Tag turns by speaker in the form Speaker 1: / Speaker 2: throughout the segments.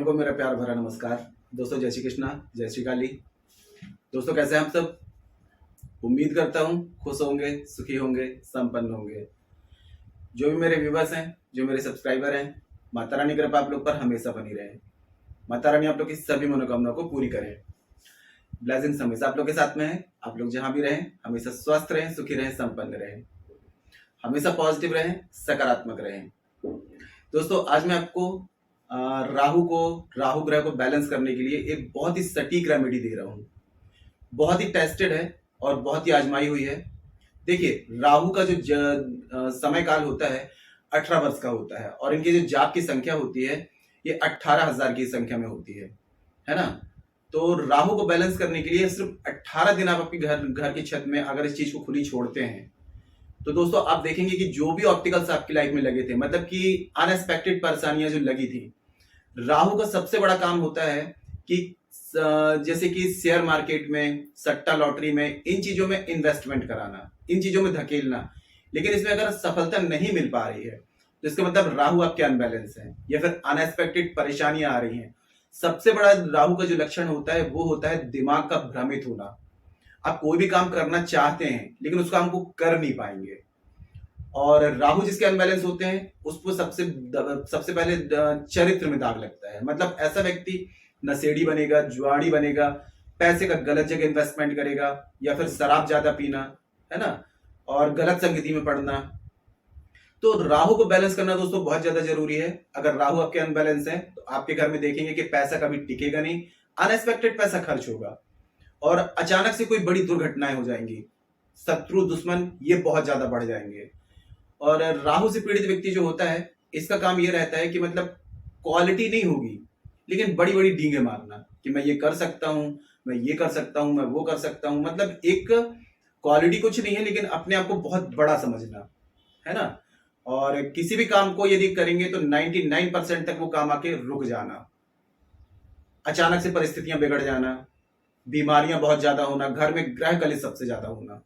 Speaker 1: को मेरा प्यार भरा नमस्कार। दोस्तों जय श्री कृष्णा, जय श्री काली। दोस्तों कैसे हैं आप सब? उम्मीद करता हूँ खुश होंगे, सुखी होंगे, संपन्न होंगे। जो भी मेरे व्यूवर्स हैं, जो मेरे सब्सक्राइबर हैं, माता रानी की कृपा आप लोग पर हमेशा बनी रहे। माता रानी आप लोग की सभी मनोकामनाओं को पूरी करें। ब्लेसिंग्स हमेशा आप लोग के साथ में है। आप लोग जहां भी रहें हमेशा स्वस्थ रहें, सुखी रहें, संपन्न रहें, हमेशा पॉजिटिव रहें, सकारात्मक रहें। दोस्तों आज मैं आपको राहु ग्रह को बैलेंस करने के लिए एक बहुत ही सटीक रेमेडी दे रहा हूँ। बहुत ही टेस्टेड है और बहुत ही आजमाई हुई है। देखिए, राहु का जो समय काल होता है 18 वर्ष का होता है और इनकी जो जाप की संख्या होती है ये 18,000 की संख्या में होती है ना। तो राहु को बैलेंस करने के लिए सिर्फ 18 दिन आप अपनी घर की छत में अगर इस चीज को खुली छोड़ते हैं तो दोस्तों आप देखेंगे कि जो भी ऑब्स्टिकल्स आपकी लाइफ में लगे थे, मतलब कि अनएक्सपेक्टेड परेशानियां जो लगी थी, राहु का सबसे बड़ा काम होता है कि जैसे कि शेयर मार्केट में, सट्टा लॉटरी में, इन चीजों में इन्वेस्टमेंट कराना, इन चीजों में धकेलना। लेकिन इसमें अगर सफलता नहीं मिल पा रही है तो इसका मतलब राहु आपके अनबैलेंस है या फिर अनएक्सपेक्टेड परेशानियां आ रही हैं। सबसे बड़ा राहु का जो लक्षण होता है वो होता है दिमाग का भ्रमित होना। आप कोई भी काम करना चाहते हैं लेकिन उस काम को कर नहीं पाएंगे। और राहु जिसके अनबैलेंस होते हैं उसको सबसे पहले चरित्र में दाग लगता है। मतलब ऐसा व्यक्ति नशेड़ी बनेगा, जुआड़ी बनेगा, पैसे का गलत जगह इन्वेस्टमेंट करेगा या फिर शराब ज्यादा पीना, है ना, और गलत संगति में पड़ना। तो राहु को बैलेंस करना दोस्तों बहुत ज्यादा जरूरी है। अगर राहु आपके अनबैलेंस है तो आपके घर में देखेंगे कि पैसा कभी टिकेगा नहीं, अनएक्सपेक्टेड पैसा खर्च होगा और अचानक से कोई बड़ी दुर्घटनाएं हो जाएंगी। शत्रु दुश्मन ये बहुत ज्यादा बढ़ जाएंगे। और राहु से पीड़ित व्यक्ति जो होता है इसका काम ये रहता है कि मतलब क्वालिटी नहीं होगी लेकिन बड़ी बड़ी डींगे मारना कि मैं ये कर सकता हूं, मैं ये कर सकता हूं, मैं वो कर सकता हूं। मतलब एक क्वालिटी कुछ नहीं है लेकिन अपने आप को बहुत बड़ा समझना, है ना। और किसी भी काम को यदि करेंगे तो 99% तक वो काम आके रुक जाना, अचानक से परिस्थितियां बिगड़ जाना, बीमारियां बहुत ज्यादा होना, घर में ग्रह कलेश सबसे ज्यादा होना।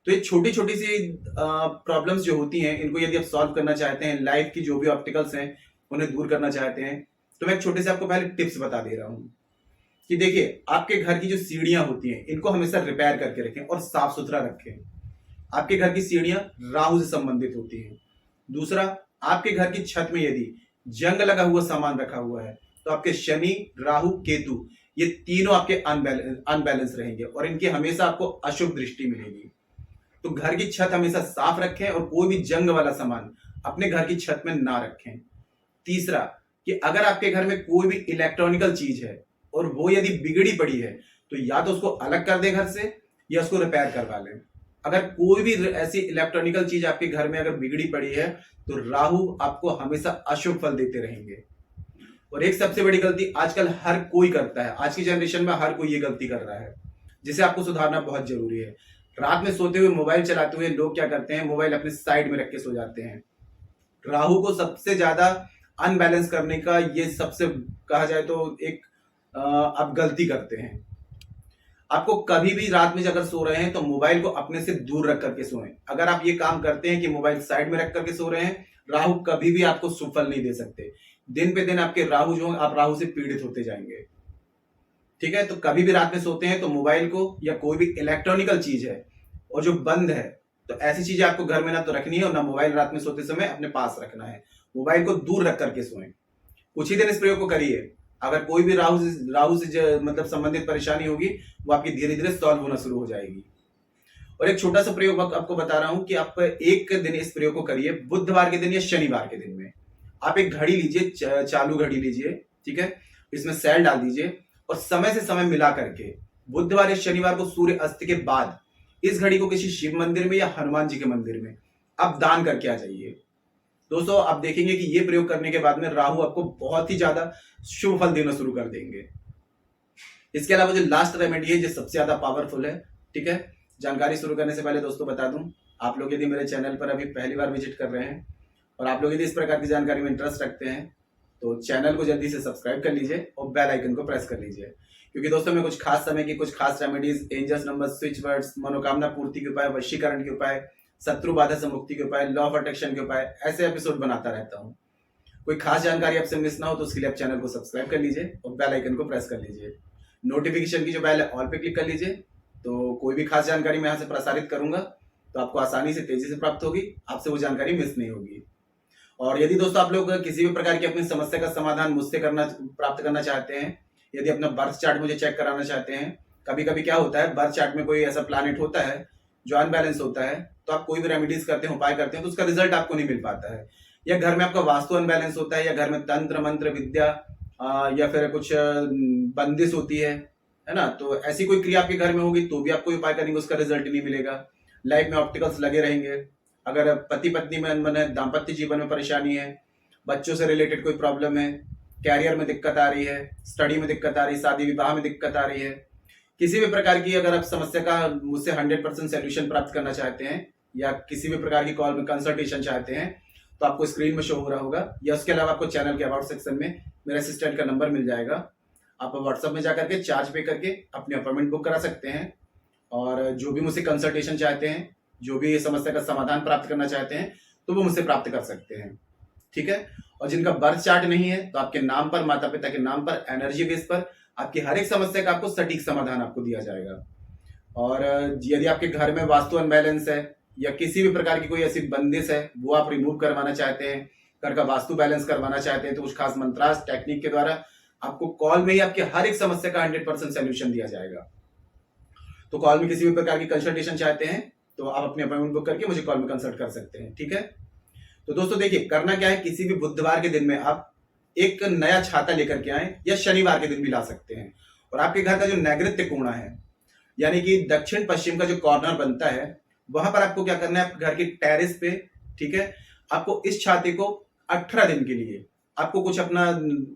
Speaker 1: तो ये छोटी छोटी सी प्रॉब्लम्स जो होती हैं इनको यदि आप सॉल्व करना चाहते हैं, लाइफ की जो भी ऑब्स्टिकल्स हैं उन्हें दूर करना चाहते हैं, तो मैं एक छोटे से आपको पहले टिप्स बता दे रहा हूं कि देखिए, आपके घर की जो सीढ़ियां होती हैं इनको हमेशा रिपेयर करके रखें और साफ सुथरा रखें। आपके घर की सीढ़ियां राहु से संबंधित होती हैं। दूसरा, आपके घर की छत में यदि जंग लगा हुआ सामान रखा हुआ है तो आपके शनि, राहु, केतु ये तीनों आपके अनबैलेंस रहेंगे और इनकी हमेशा आपको अशुभ दृष्टि मिलेगी। तो घर की छत हमेशा साफ रखें और कोई भी जंग वाला सामान अपने घर की छत में ना रखें। तीसरा, कि अगर आपके घर में कोई भी इलेक्ट्रॉनिकल चीज है और वो यदि बिगड़ी पड़ी है तो या तो उसको अलग कर दे घर से या उसको रिपेयर करवा लें। अगर कोई भी ऐसी इलेक्ट्रॉनिकल चीज आपके घर में अगर बिगड़ी पड़ी है तो राहु आपको हमेशा अशुभ फल देते रहेंगे। और एक सबसे बड़ी गलती आजकल हर कोई करता है, आज की जनरेशन में हर कोई ये गलती कर रहा है जिसे आपको सुधारना बहुत जरूरी है। रात में सोते हुए मोबाइल चलाते हुए लोग क्या करते हैं, मोबाइल अपने साइड में रख के सो जाते हैं। राहु को सबसे ज्यादा अनबैलेंस करने का ये सबसे कहा जाए तो एक आप गलती करते हैं। आपको कभी भी रात में अगर सो रहे हैं तो मोबाइल को अपने से दूर रख करके सोएं। अगर आप ये काम करते हैं कि मोबाइल साइड में रख करके सो रहे हैं, राहु कभी भी आपको शुभ फल नहीं दे सकते। दिन पे दिन आपके राहु जो आप राहु से पीड़ित होते जाएंगे। ठीक है, तो कभी भी रात में सोते हैं तो मोबाइल को या कोई भी इलेक्ट्रॉनिकल चीज है और जो बंद है तो ऐसी चीजें आपको घर में ना तो रखनी है और ना मोबाइल रात में सोते समय अपने पास रखना है। मोबाइल को दूर रख करके सोएं। कुछ ही दिन इस प्रयोग को करिए। अगर कोई भी राहु से मतलब संबंधित परेशानी होगी वो आपकी धीरे धीरे सॉल्व होना शुरू हो जाएगी। और एक छोटा सा प्रयोग आपको बता रहा हूं कि आप एक दिन इस प्रयोग को करिए, बुधवार के दिन या शनिवार के दिन में। आप एक घड़ी लीजिए, चालू घड़ी लीजिए, ठीक है, इसमें सेल डाल दीजिए और समय से समय मिला करके बुधवार या शनिवार को सूर्य अस्त के बाद इस घड़ी को किसी शिव मंदिर में या हनुमान जी के मंदिर में आप दान करके आ जाइए। दोस्तों आप देखेंगे कि ये प्रयोग करने के बाद में राहु आपको बहुत ही ज्यादा शुभ फल देना शुरू कर देंगे। इसके अलावा जो लास्ट रेमेडी है जो सबसे ज्यादा पावरफुल है, ठीक है। जानकारी शुरू करने से पहले दोस्तों बता दूं, आप लोग यदि मेरे चैनल पर अभी पहली बार विजिट कर रहे हैं और आप लोग यदि इस प्रकार की जानकारी में इंटरेस्ट रखते हैं तो चैनल को जल्दी से सब्सक्राइब कर लीजिए और बेल आइकन को प्रेस कर लीजिए, क्योंकि दोस्तों मैं कुछ खास समय की कुछ खास remedies, angels number, switch words, मनोकामना पूर्ति के उपाय, वशीकरण के उपाय, शत्रु बाधा से मुक्ति के उपाय, लॉ ऑफ अट्रैक्शन के उपाय, ऐसे एपिसोड बनाता रहता हूँ। कोई खास जानकारी आपसे मिस ना हो तो उसके लिए आप चैनल को सब्सक्राइब कर लीजिए और बेल आइकन को प्रेस कर लीजिए। नोटिफिकेशन की जो बेल है ऑल पे क्लिक कर लीजिए, तो कोई भी खास जानकारी मैं यहाँ से प्रसारित करूंगा तो आपको आसानी से तेजी से प्राप्त होगी, आपसे वो जानकारी मिस नहीं होगी। और यदि दोस्तों आप लोग किसी भी प्रकार की अपनी समस्या का समाधान मुझसे प्राप्त करना चाहते हैं, यदि अपना बर्थ चार्ट मुझे चेक कराना चाहते हैं, कभी कभी क्या होता है बर्थ चार्ट में कोई ऐसा प्लैनेट होता है जो अनबैलेंस होता है, तो आप कोई भी रेमेडीज करते हैं, उपाय करते हैं, तो उसका रिजल्ट आपको नहीं मिल पाता है, या घर में आपका वास्तु अनबैलेंस होता है, या घर में तंत्र मंत्र विद्या या फिर कुछ बंदिश होती है ना, तो ऐसी कोई क्रिया आपके घर में होगी तो भी आप कोई उपाय करेंगे उसका रिजल्ट नहीं मिलेगा। लाइफ में ऑब्स्टिकल्स लगे रहेंगे, अगर पति पत्नी में अनबन है, दाम्पत्य जीवन में परेशानी है, बच्चों से रिलेटेड कोई प्रॉब्लम है, कैरियर में दिक्कत आ रही है, स्टडी में दिक्कत आ रही है, शादी विवाह में दिक्कत आ रही है, किसी भी प्रकार की अगर आप समस्या का मुझसे 100% सोल्यूशन प्राप्त करना चाहते हैं, या किसी भी प्रकार की कॉल में कंसल्टेशन चाहते हैं, तो आपको स्क्रीन में शो हो रहा होगा, या उसके अलावा आपको चैनल के अबाउट सेक्शन में मेरे असिस्टेंट का नंबर मिल जाएगा। आप व्हाट्सएप में जाकर के चार्ज पे करके अपनी अपॉइंटमेंट बुक करा सकते हैं, और जो भी मुझसे कंसल्टेशन चाहते हैं, जो भी समस्या का समाधान प्राप्त करना चाहते हैं, तो वो मुझसे प्राप्त कर सकते हैं। ठीक है। और जिनका बर्थ चार्ट नहीं है तो आपके नाम पर, माता पिता के नाम पर, एनर्जी बेस पर आपकी हर एक समस्या का आपको सटीक समाधान आपको दिया जाएगा। और यदि आपके घर में वास्तु अनबैलेंस है या किसी भी प्रकार की कोई ऐसी बंदिश है वो आप रिमूव करवाना चाहते हैं, घर का वास्तु बैलेंस करवाना चाहते हैं, तो कुछ खास मंत्रास टेक्निक के द्वारा आपको कॉल में ही आपकी हर एक समस्या का 100% सोल्यूशन दिया जाएगा। तो कॉल में किसी भी प्रकार की कंसल्टेशन चाहते हैं तो आप अपनी अपॉइंटमेंट बुक करके मुझे कॉल में कंसल्ट कर सकते हैं। ठीक है। तो दोस्तों देखिए, करना क्या है, किसी भी बुधवार के दिन में आप एक नया छाता लेकर के आए, या शनिवार के दिन भी ला सकते हैं, और आपके घर का जो नैऋत्य कोना है, यानी कि दक्षिण पश्चिम का जो कॉर्नर बनता है, वहां पर आपको क्या करना है, घर की टेरेस पे, ठीक है, आपको इस छाते को 18 दिन के लिए आपको कुछ अपना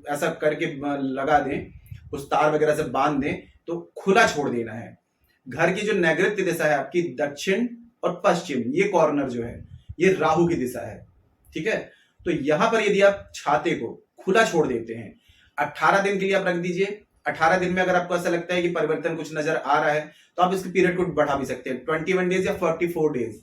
Speaker 1: ऐसा करके लगा दें, उस तार वगैरह से बांध दें, तो खुला छोड़ देना है। घर की जो नैऋत्य दिशा है आपकी, दक्षिण और पश्चिम, ये कॉर्नर जो है ये राहु की दिशा है। ठीक है। तो यहां पर यदि आप छाते को खुला छोड़ देते हैं, 18 दिन के लिए आप रख दीजिए। 18 दिन में अगर आपको ऐसा लगता है कि परिवर्तन कुछ नजर आ रहा है तो आप इसके पीरियड को बढ़ा भी सकते हैं, 21 डेज या 44 डेज।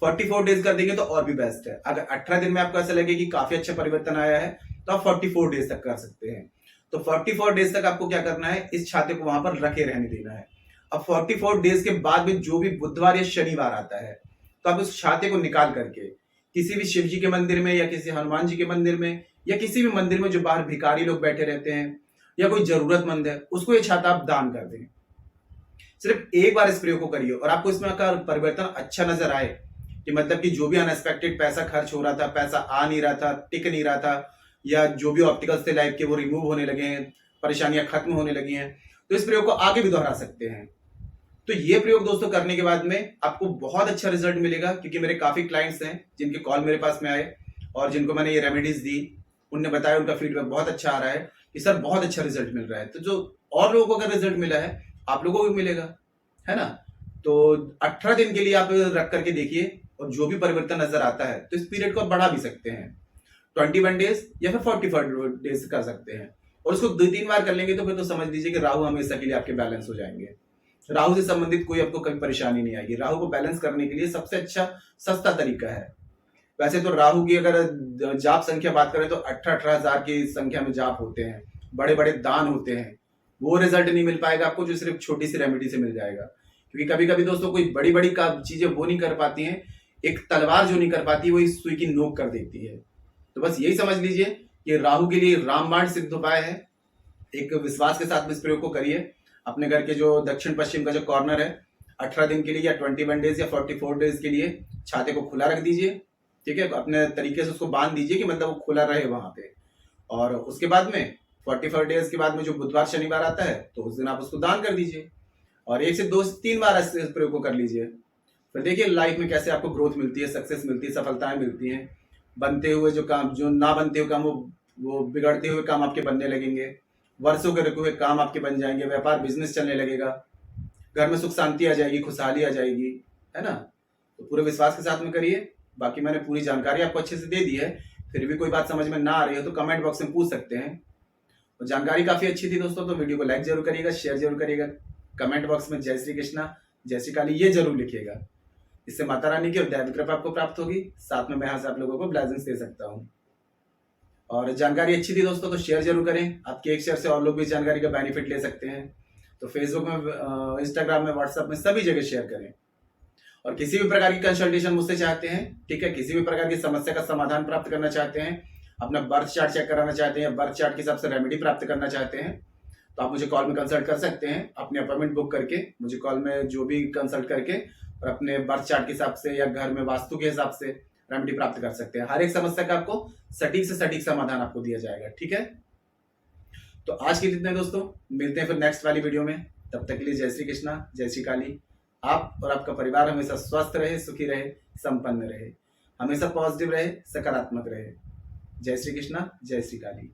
Speaker 1: 44 डेज कर देंगे तो और भी बेस्ट है। अगर 18 दिन में आपको ऐसा लगे कि काफी अच्छा परिवर्तन आया है तो आप 44 डेज तक कर सकते हैं। तो 44 डेज तक आपको क्या करना है, इस छाते को वहां पर रखे रहने देना है। अब 44 डेज के बाद में जो भी बुधवार या शनिवार आता है तो आप उस छाते को निकाल करके किसी भी शिव जी के मंदिर में, या किसी हनुमान जी के मंदिर में, या किसी भी मंदिर में जो बाहर भिखारी लोग बैठे रहते हैं, या कोई जरूरतमंद है, उसको ये छाता आप दान कर दें। सिर्फ एक बार इस प्रयोग को करिए और आपको इसमें का परिवर्तन अच्छा नजर आए, कि मतलब कि जो भी अनएक्सपेक्टेड पैसा खर्च हो रहा था, पैसा आ नहीं रहा था, टिक नहीं रहा था, या जो भी ऑब्स्टिकल्स थे लाइफ के वो रिमूव होने लगे हैं, परेशानियां खत्म होने लगी हैं, तो इस प्रयोग को आगे भी दोहरा सकते हैं। तो ये प्रयोग दोस्तों करने के बाद में आपको बहुत अच्छा रिजल्ट मिलेगा, क्योंकि मेरे काफी क्लाइंट्स हैं जिनके कॉल मेरे पास में आए और जिनको मैंने ये रेमेडीज दी, उनने बताया उनका फीडबैक बहुत अच्छा आ रहा है कि सर बहुत अच्छा रिजल्ट मिल रहा है। तो जो और लोगों को अगर रिजल्ट मिला है आप लोगों को भी मिलेगा, है ना। तो 18 दिन के लिए आप रख करके देखिए, और जो भी परिवर्तन नजर आता है तो इस पीरियड को आप बढ़ा भी सकते हैं, 21 डेज या फिर 45 डेज कर सकते हैं, और उसको 2-3 बार कर लेंगे तो फिर तो समझ लीजिए कि राहु हमेशा के लिए आपके बैलेंस हो जाएंगे। राहु से संबंधित कोई आपको कभी परेशानी नहीं आएगी। राहु को बैलेंस करने के लिए सबसे अच्छा सस्ता तरीका है। वैसे तो राहु की अगर जाप संख्या बात करें तो 18 हजार की संख्या में जाप होते हैं, बड़े बड़े दान होते हैं, वो रिजल्ट नहीं मिल पाएगा आपको जो सिर्फ छोटी सी रेमेडी से मिल जाएगा। क्योंकि कभी कभी दोस्तों कोई बड़ी बड़ी चीजें वो नहीं कर पाती हैं, एक तलवार जो नहीं कर पाती वही सुई की नोक कर देती है। तो बस यही समझ लीजिए कि राहु के लिए रामबाण सिद्ध उपाय है। एक विश्वास के साथ में इस प्रयोग को करिए। अपने घर के जो दक्षिण पश्चिम का जो कॉर्नर है, 18 दिन के लिए या 21 डेज या 44 डेज के लिए छाते को खुला रख दीजिए। ठीक है। अपने तरीके से उसको बांध दीजिए कि मतलब वो खुला रहे वहां पे। और उसके बाद में 45 डेज के बाद में जो बुधवार शनिवार आता है तो उस दिन आप उसको दान कर दीजिए, और 1 से 2 से 3 बार इस प्रयोग को कर लीजिए। फिर देखिए लाइफ में कैसे आपको ग्रोथ मिलती है, सक्सेस मिलती है, सफलताएं मिलती हैं। बनते हुए जो काम, जो ना बनते हुए काम, वो बिगड़ते हुए काम आपके बनने लगेंगे। वर्षों के रुके हुए काम आपके बन जाएंगे, व्यापार बिजनेस चलने लगेगा, घर में सुख शांति आ जाएगी, खुशहाली आ जाएगी, है ना। तो पूरे विश्वास के साथ में करिए। बाकी मैंने पूरी जानकारी आपको अच्छे से दे दी है, फिर भी कोई बात समझ में ना आ रही हो तो कमेंट बॉक्स में पूछ सकते हैं। तो जानकारी काफी अच्छी थी दोस्तों, तो वीडियो को लाइक जरूर करिएगा, शेयर जरूर करिएगा, कमेंट बॉक्स में जय श्री कृष्णा, जय श्री काली ये जरूर लिखिएगा। इससे माता रानी की और दैवी कृपा आपको प्राप्त होगी। साथ में मैं यहाँ से आप लोगों को ब्लेसिंग्स दे सकता हूँ। और जानकारी अच्छी थी दोस्तों तो शेयर जरूर करें, आपके एक शेयर से और लोग भी जानकारी का बेनिफिट ले सकते हैं। तो फेसबुक में, इंस्टाग्राम में, व्हाट्सएप में, सभी जगह शेयर करें। और किसी भी प्रकार की कंसल्टेशन मुझसे चाहते हैं, ठीक है, किसी भी प्रकार की समस्या का समाधान प्राप्त करना चाहते हैं, अपना बर्थ चार्ट चेक कराना चाहते हैं, बर्थ चार्ट के हिसाब से रेमेडी प्राप्त करना चाहते हैं, तो आप मुझे कॉल में कंसल्ट कर सकते हैं। अपने अपॉइंटमेंट बुक करके मुझे कॉल में जो भी कंसल्ट करके और अपने बर्थ चार्ट के हिसाब से या घर में वास्तु के हिसाब से रेमेडी प्राप्त कर सकते हैं। हर एक समस्या का आपको सटीक से सटीक समाधान आपको दिया जाएगा, ठीक है। तो आज के लिए इतना है दोस्तों, मिलते हैं फिर नेक्स्ट वाली वीडियो में। तब तक के लिए जय श्री कृष्णा, जय श्री काली। आप और आपका परिवार हमेशा स्वस्थ रहे, सुखी रहे, संपन्न रहे, हमेशा पॉजिटिव रहे, सकारात्मक रहे। जय श्री कृष्णा, जय श्री काली।